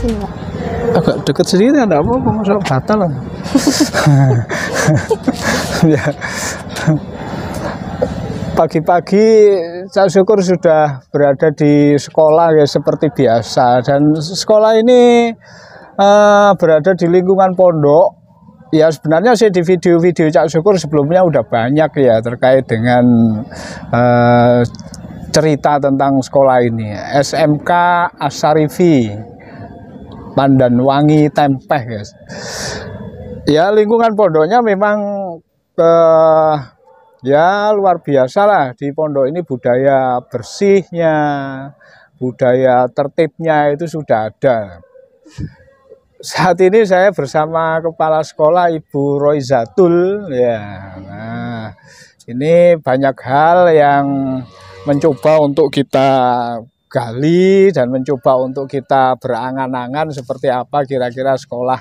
Sini, Pak. Agak deket sedikit ya, enggak apa-apa, masa batal lah. Ya. Pagi-pagi saya syukur sudah berada di sekolah ya seperti biasa, dan sekolah ini berada di lingkungan pondok. Ya sebenarnya sih di video-video Cak Syukur sebelumnya udah banyak ya terkait dengan cerita tentang sekolah ini. SMK Asyarifi Pandanwangi Tempeh, guys. Ya lingkungan pondoknya memang ya luar biasa lah. Di pondok ini budaya bersihnya, budaya tertibnya itu sudah ada. Saat ini saya bersama kepala sekolah Ibu Roizatul ya. Nah, ini banyak hal yang mencoba untuk kita gali dan mencoba untuk kita berangan-angan seperti apa kira-kira sekolah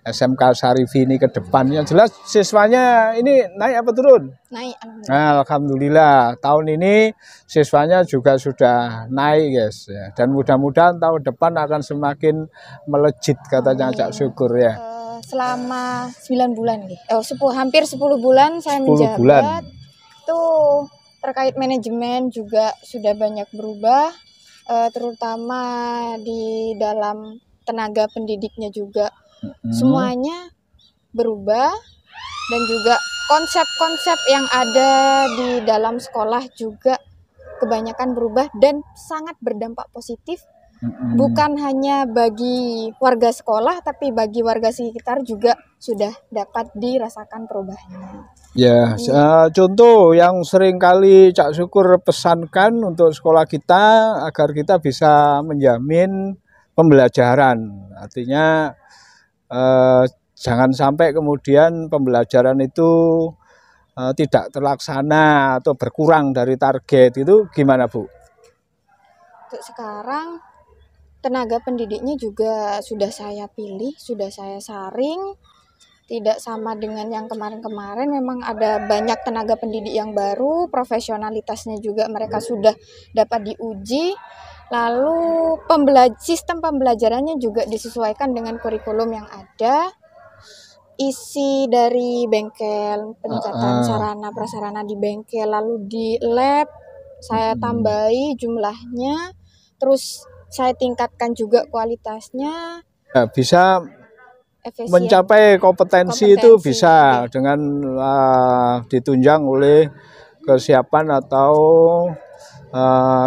SMK Syarifi ini ke depannya. Jelas siswanya ini naik apa turun? Naik. Nah, alhamdulillah tahun ini siswanya juga sudah naik, guys ya. Dan mudah-mudahan tahun depan akan semakin melejit katanya Cak Syukur ya. Selama 9 bulan nih. Hampir 10 bulan saya 10 menjabat. bulan. Tuh terkait manajemen juga sudah banyak berubah, terutama di dalam tenaga pendidiknya juga semuanya berubah, dan juga konsep-konsep yang ada di dalam sekolah juga kebanyakan berubah dan sangat berdampak positif. Bukan hanya bagi warga sekolah, tapi bagi warga sekitar juga sudah dapat dirasakan perubahannya. Ya, contoh yang sering kali Cak Syukur pesankan untuk sekolah kita agar kita bisa menjamin pembelajaran. Artinya jangan sampai kemudian pembelajaran itu tidak terlaksana atau berkurang dari target. Itu gimana, Bu? Untuk sekarang tenaga pendidiknya juga sudah saya pilih, sudah saya saring. Tidak sama dengan yang kemarin-kemarin, memang ada banyak tenaga pendidik yang baru, profesionalitasnya juga mereka sudah dapat diuji. Lalu sistem pembelajarannya juga disesuaikan dengan kurikulum yang ada. Isi dari bengkel, peningkatan sarana prasarana di bengkel, lalu di lab saya tambahi jumlahnya, terus saya tingkatkan juga kualitasnya. Ya, bisa efisien. Mencapai kompetensi itu bisa dengan ditunjang oleh kesiapan atau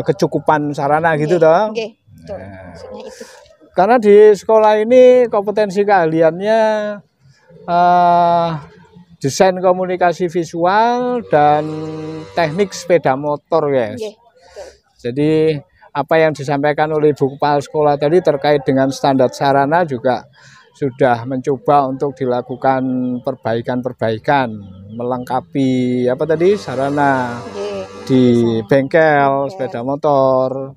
kecukupan sarana gitu toh. Betul. Maksudnya itu. Karena di sekolah ini kompetensi keahliannya desain komunikasi visual dan teknik sepeda motor, guys. Jadi apa yang disampaikan oleh Ibu Kepala Sekolah tadi terkait dengan standar sarana juga sudah mencoba untuk dilakukan perbaikan-perbaikan, melengkapi apa tadi sarana di bengkel sepeda motor,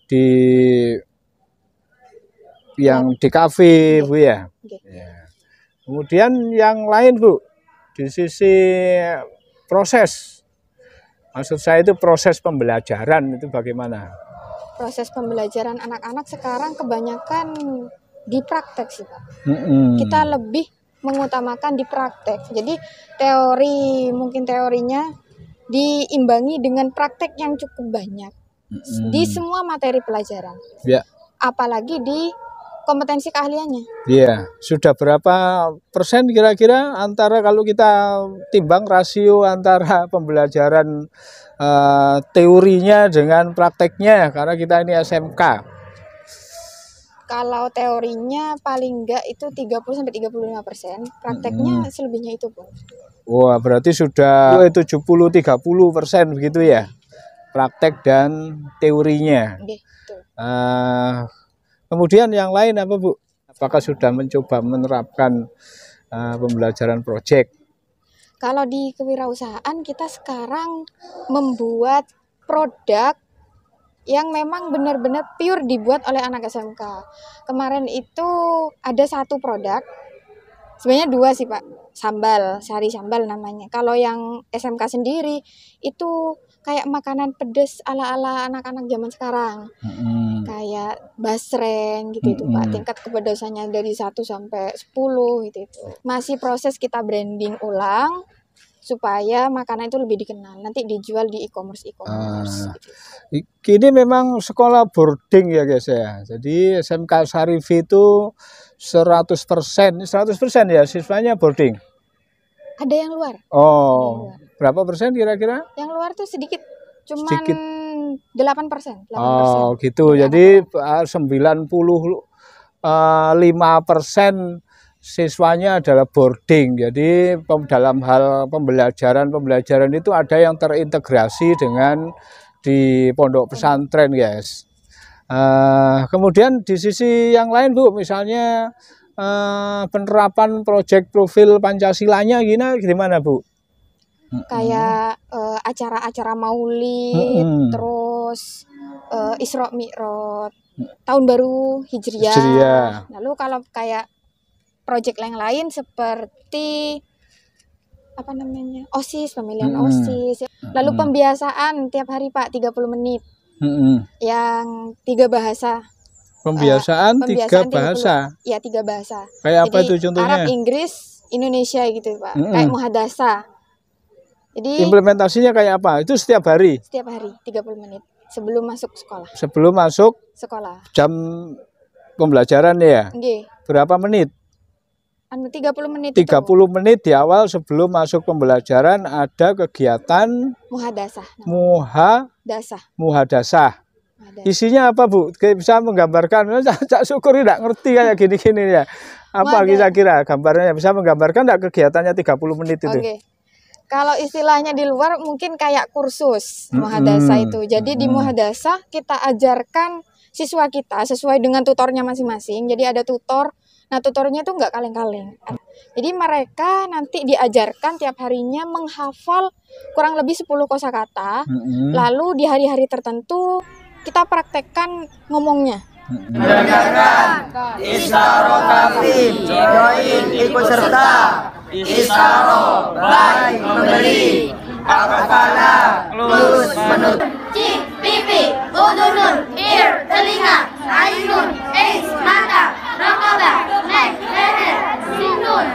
di yang di kafe, Bu ya. Kemudian yang lain, Bu, di sisi proses, maksud saya itu proses pembelajaran itu bagaimana? Proses pembelajaran anak-anak sekarang kebanyakan di praktek sih, Pak. Kita lebih mengutamakan di praktek. Jadi mungkin teorinya diimbangi dengan praktek yang cukup banyak di semua materi pelajaran. Ya. Apalagi di kompetensi keahliannya. Iya, sudah berapa persen kira-kira antara kalau kita timbang rasio antara pembelajaran teorinya dengan prakteknya, karena kita ini SMK. Kalau teorinya paling enggak itu 30-35%, prakteknya selebihnya itu pun. Wah, berarti sudah 70-30% begitu ya, praktek dan teorinya. Kemudian yang lain apa, Bu? Apakah sudah mencoba menerapkan pembelajaran proyek? Kalau di kewirausahaan kita sekarang membuat produk yang memang benar-benar pure dibuat oleh anak SMK. Kemarin itu ada satu produk, sebenarnya 2 sih, Pak. Sari sambal namanya. Kalau yang SMK sendiri itu kayak makanan pedas ala-ala anak-anak zaman sekarang. Kayak basreng gitu itu Pak. Tingkat kepedasannya dari 1 sampai 10 gitu itu. Masih proses kita branding ulang supaya makanan itu lebih dikenal. Nanti dijual di e-commerce gitu. Ini memang sekolah boarding ya guys ya. Jadi SMK Sarifi itu 100% ya siswanya boarding. Ada yang luar. Oh, berapa persen kira-kira? Yang luar tuh sedikit, cuman Sedikit. 8%. Oh, gitu. Jadi 95% siswanya adalah boarding. Jadi dalam hal pembelajaran itu ada yang terintegrasi dengan di pondok pesantren, guys. Kemudian di sisi yang lain, Bu, misalnya penerapan proyek profil Pancasilanya gimana, Bu? Kayak acara-acara maulid, terus Isra Mi'raj, tahun baru Hijriah. Lalu kalau kayak proyek yang lain seperti apa namanya, OSIS, pemilihan OSIS. Lalu pembiasaan tiap hari Pak 30 menit. Yang 3 bahasa. Pembiasaan 3 bahasa. Ya 3 bahasa. Kayak apa jadi, itu contohnya? Arab, Inggris, Indonesia gitu Pak. Kayak muhadasah. Jadi implementasinya kayak apa? Itu setiap hari? Setiap hari 30 menit sebelum masuk sekolah. Sebelum masuk sekolah. Jam pembelajaran ya? Nggih. Berapa menit? 30 menit 30 itu. Menit di awal sebelum masuk pembelajaran ada kegiatan muhadasah. Muhadasah. Isinya apa, Bu? Bisa menggambarkan? Cak Syukur tidak ngerti kayak gini-gini ya. Apa kira-kira gambarnya? Bisa menggambarkan enggak kegiatannya 30 menit itu? Oke. Kalau istilahnya di luar mungkin kayak kursus muhadasah itu. Jadi di muhadasah kita ajarkan siswa kita sesuai dengan tutornya masing-masing. Jadi ada tutor. Nah, tutornya itu enggak kaleng-kaleng. Jadi mereka nanti diajarkan tiap harinya menghafal kurang lebih 10 kosakata. Lalu di hari-hari tertentu kita praktekkan ngomongnya. Mendengarkan, istaro kafir, join ikut serta, istaro baik memberi, akafala lulus menutup. Cik, pipi, udunun, ear, telinga, ainun, es, mata, rokobah, nek, leher, sinun,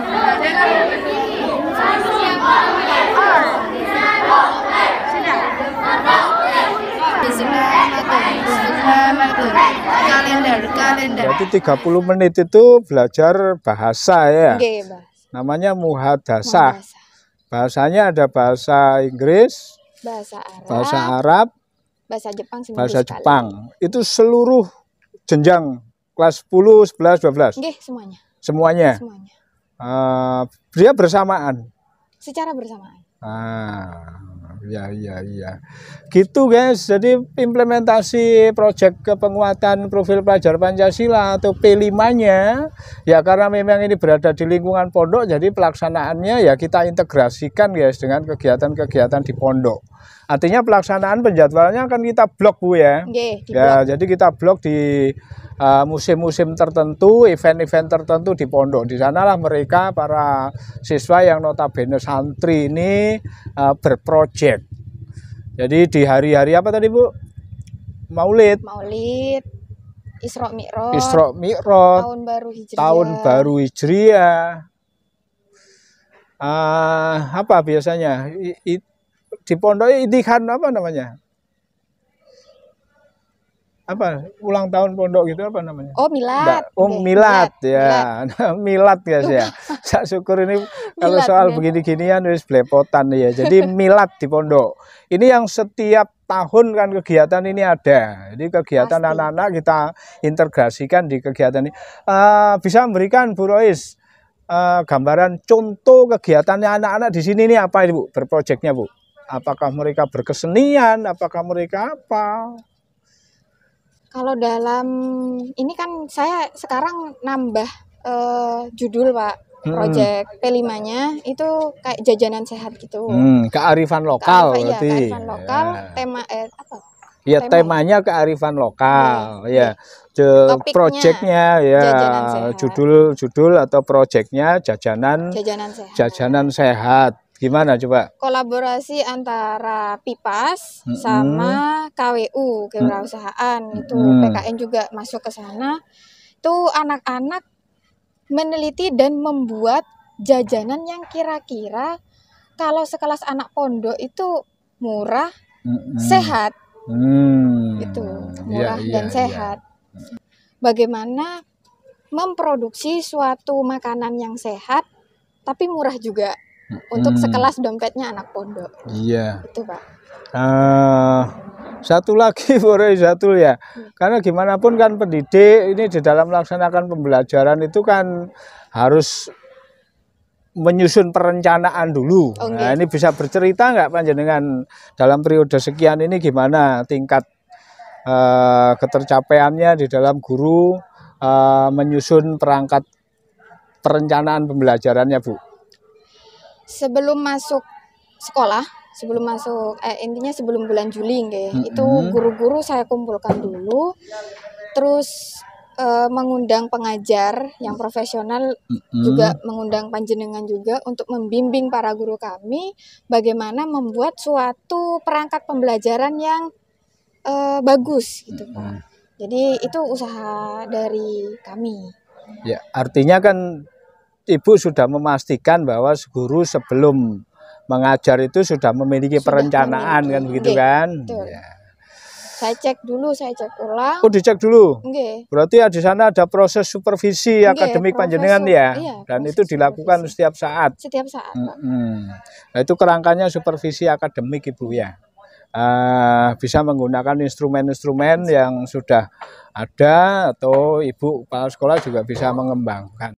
kalender. Berarti 30 menit itu belajar bahasa ya. Namanya muhadasah. Bahasanya ada bahasa Inggris, bahasa Arab, bahasa Jepang. Itu seluruh jenjang kelas 10, 11, 12. Nggih, semuanya. Semuanya. Dia bersamaan. Secara bersamaan. Ya. Gitu guys, jadi implementasi proyek kepenguatan profil pelajar Pancasila atau P5-nya ya karena memang ini berada di lingkungan pondok, jadi pelaksanaannya ya kita integrasikan guys dengan kegiatan-kegiatan di pondok. Artinya pelaksanaan penjadwalannya kan kita blok, Bu ya. Ya, jadi kita blok di musim-musim tertentu, event-event tertentu di pondok. Di sanalah mereka para siswa yang notabene santri ini berprojek. Jadi di hari-hari apa tadi, Bu? Maulid, Isra Mi'raj, tahun baru Hijriah. Apa biasanya? Di pondok itikhan apa namanya? Apa ulang tahun pondok gitu apa namanya? Oh, milad. Milad ya. Milad guys ya. Saya syukur ini kalau soal begini-ginian wis belepotan ya. Jadi milad di pondok. Ini yang setiap tahun kan kegiatan ini ada. Jadi kegiatan anak-anak kita integrasikan di kegiatan ini. Bisa memberikan Bu Rois gambaran contoh kegiatannya anak-anak di sini ini apa Bu? Berprojeknya Bu? Apakah mereka berkesenian? Apakah mereka apa? Kalau dalam ini kan saya sekarang nambah judul Pak, proyek P5-nya itu kayak jajanan sehat gitu. Kearifan lokal berarti. Kearifan lokal, tema apa? Ya temanya kearifan lokal ya. Proyeknya ya judul atau proyeknya jajanan sehat. Gimana coba? Kolaborasi antara PIPAS sama KWU, kewirausahaan. Itu PKN juga masuk ke sana. Itu anak-anak meneliti dan membuat jajanan yang kira-kira kalau sekelas anak pondok itu murah, sehat. Gitu, murah dan sehat. Bagaimana memproduksi suatu makanan yang sehat tapi murah juga untuk sekelas dompetnya anak pondok. Iya. Itu Pak. Satu lagi boleh satu ya. Karena gimana pun kan pendidik ini di dalam melaksanakan pembelajaran itu kan harus menyusun perencanaan dulu. Nah, ini bisa bercerita nggak panjenengan dalam periode sekian ini gimana tingkat ketercapaiannya di dalam guru menyusun perangkat perencanaan pembelajarannya, Bu? Sebelum masuk sekolah, intinya sebelum bulan Juli itu guru-guru saya kumpulkan dulu, terus mengundang pengajar yang profesional, juga mengundang panjenengan juga untuk membimbing para guru kami bagaimana membuat suatu perangkat pembelajaran yang bagus gitu Pak. Jadi itu usaha dari kami. Ya, artinya kan Ibu sudah memastikan bahwa guru sebelum mengajar itu sudah memiliki perencanaan kan begitu kan? Ya. Saya cek ulang. Oh, dicek dulu. Nggih. Berarti di sana ada proses supervisi akademik panjenengan ya. Iya, dan itu dilakukan setiap saat. Setiap saat, Pak. Nah, itu kerangkanya supervisi akademik Ibu ya. Bisa menggunakan instrumen-instrumen yang sudah ada atau Ibu kepala sekolah juga bisa mengembangkan.